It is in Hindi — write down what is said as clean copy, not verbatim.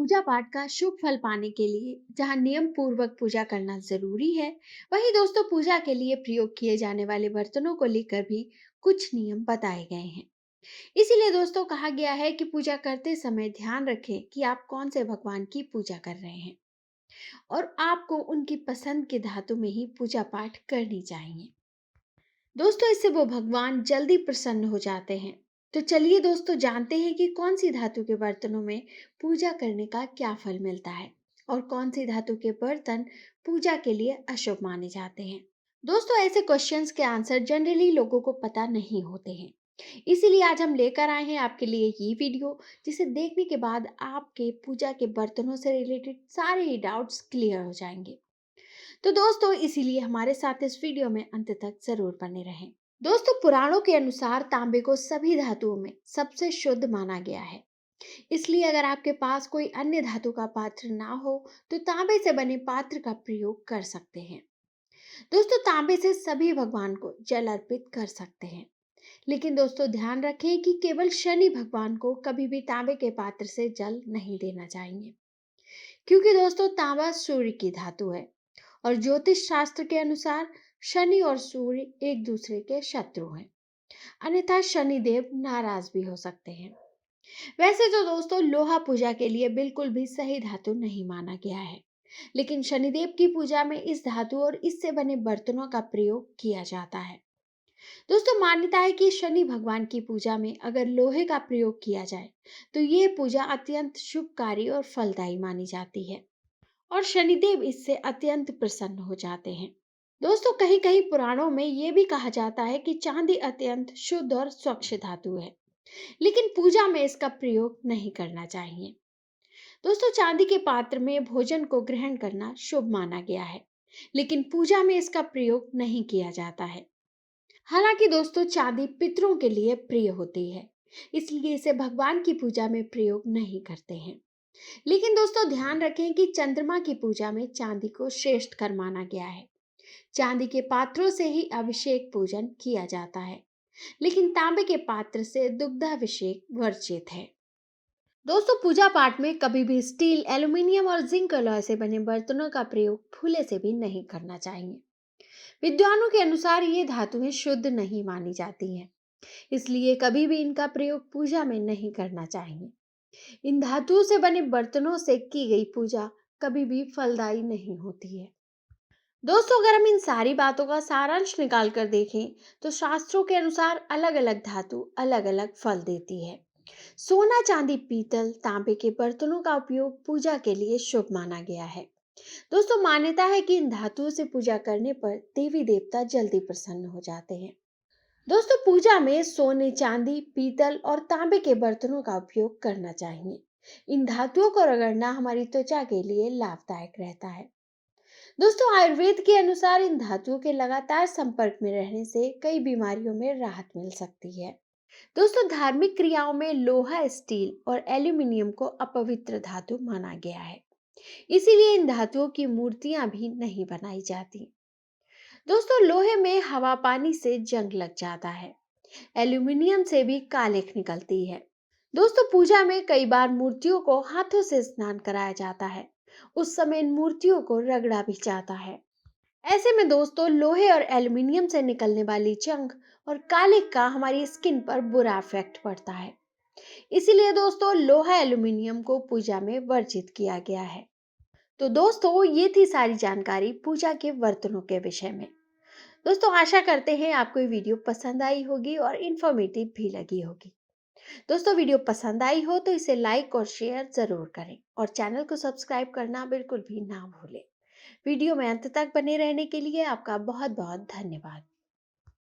पूजा पाठ का शुभ फल पाने के लिए जहाँ नियम पूर्वक पूजा करना जरूरी है, वहीं दोस्तों पूजा के लिए प्रयोग किए जाने वाले बर्तनों को लेकर भी कुछ नियम बताए गए हैं। इसीलिए दोस्तों कहा गया है कि पूजा करते समय ध्यान रखें कि आप कौन से भगवान की पूजा कर रहे हैं और आपको उनकी पसंद के धातु में ही पूजा पाठ करनी चाहिए। दोस्तों इससे वो भगवान जल्दी प्रसन्न हो जाते हैं। तो चलिए दोस्तों जानते हैं कि कौन सी धातु के बर्तनों में पूजा करने का क्या फल मिलता है और कौन सी धातु के बर्तन पूजा के लिए अशुभ माने जाते हैं। दोस्तों ऐसे क्वेश्चंस के आंसर जनरली लोगों को पता नहीं होते हैं, इसीलिए आज हम लेकर आए हैं आपके लिए ये वीडियो, जिसे देखने के बाद आपके पूजा के बर्तनों से रिलेटेड सारे ही डाउट्स क्लियर हो जाएंगे। तो दोस्तों इसीलिए हमारे साथ इस वीडियो में अंत तक जरूर बने रहें। दोस्तों पुराणों के अनुसार तांबे को सभी धातुओं में सबसे शुद्ध माना गया है। इसलिए अगर आपके पास कोई अन्य धातु का पात्र ना हो तो तांबे से बने पात्र का प्रयोग कर सकते हैं। दोस्तों तांबे से सभी भगवान को जल अर्पित कर सकते हैं, लेकिन दोस्तों ध्यान रखें कि केवल शनि भगवान को कभी भी तांबे के पात्र से जल नहीं देना चाहिए, क्योंकि दोस्तों तांबा सूर्य की धातु है और ज्योतिष शास्त्र के अनुसार शनि और सूर्य एक दूसरे के शत्रु हैं, अन्यथा शनि देव नाराज भी हो सकते हैं। वैसे तो दोस्तों लोहा पूजा के लिए बिल्कुल भी सही धातु नहीं माना गया है, लेकिन शनिदेव की पूजा में इस धातु और इससे बने बर्तनों का प्रयोग किया जाता है। दोस्तों मान्यता है कि शनि भगवान की पूजा में अगर लोहे का प्रयोग किया जाए तो ये पूजा अत्यंत शुभकारी और फलदायी मानी जाती है और शनिदेव इससे अत्यंत प्रसन्न हो जाते हैं। दोस्तों कहीं कहीं पुराणों में यह भी कहा जाता है कि चांदी अत्यंत शुद्ध और स्वच्छ धातु है, लेकिन पूजा में इसका प्रयोग नहीं करना चाहिए। दोस्तों चांदी के पात्र में भोजन को ग्रहण करना शुभ माना गया है, लेकिन पूजा में इसका प्रयोग नहीं किया जाता है। हालांकि दोस्तों चांदी पितरों के लिए प्रिय होती है, इसलिए इसे भगवान की पूजा में प्रयोग नहीं करते हैं। लेकिन दोस्तों ध्यान रखें कि चंद्रमा की पूजा में चांदी को श्रेष्ठ कर माना गया है। चांदी के पात्रों से ही अभिषेक पूजन किया जाता है, लेकिन तांबे के पात्र से दुग्धाभिषेक वर्जित है। दोस्तों पूजा पाठ में कभी भी स्टील, एल्यूमिनियम और जिंक अलॉय से बने बर्तनों का प्रयोग फूले से भी नहीं करना चाहिए। विद्वानों के अनुसार ये धातुएं शुद्ध नहीं मानी जाती हैं, इसलिए कभी भी इनका प्रयोग पूजा में नहीं करना चाहिए। इन धातुओं से बने बर्तनों से की गई पूजा कभी भी फलदायी नहीं होती है। दोस्तों अगर हम इन सारी बातों का सारांश निकाल कर देखें तो शास्त्रों के अनुसार अलग अलग धातु अलग अलग फल देती है। सोना, चांदी, पीतल, तांबे के बर्तनों का उपयोग पूजा के लिए शुभ माना गया है। दोस्तों मान्यता है कि इन धातुओं से पूजा करने पर देवी देवता जल्दी प्रसन्न हो जाते हैं। दोस्तों पूजा में सोने, चांदी, पीतल और तांबे के बर्तनों का उपयोग करना चाहिए। इन धातुओं को रगड़ना हमारी त्वचा के लिए लाभदायक रहता है। दोस्तों आयुर्वेद के अनुसार इन धातुओं के लगातार संपर्क में रहने से कई बीमारियों में राहत मिल सकती है। दोस्तों धार्मिक क्रियाओं में लोहा, स्टील और एल्यूमिनियम को अपवित्र धातु माना गया है, इसीलिए इन धातुओं की मूर्तियां भी नहीं बनाई जाती। दोस्तों लोहे में हवा पानी से जंग लग जाता है, एल्यूमिनियम से भी कालिख निकलती है। दोस्तों पूजा में कई बार मूर्तियों को हाथों से स्नान कराया जाता है, उस समय इन मूर्तियों को रगड़ा भी जाता है। ऐसे में दोस्तों लोहे और एल्यूमिनियम से निकलने वाली जंग और कालिख का हमारी स्किन पर बुरा इफेक्ट पड़ता है, इसीलिए दोस्तों लोहा, एल्यूमिनियम को पूजा में वर्जित किया गया है। तो दोस्तों ये थी सारी जानकारी पूजा के बर्तनों के विषय में। दोस्तों आशा करते हैं आपको ये वीडियो पसंद आई होगी और इन्फॉर्मेटिव भी लगी होगी। दोस्तों वीडियो पसंद आई हो तो इसे लाइक और शेयर जरूर करें और चैनल को सब्सक्राइब करना बिल्कुल भी ना भूलें। वीडियो में अंत तक बने रहने के लिए आपका बहुत बहुत धन्यवाद।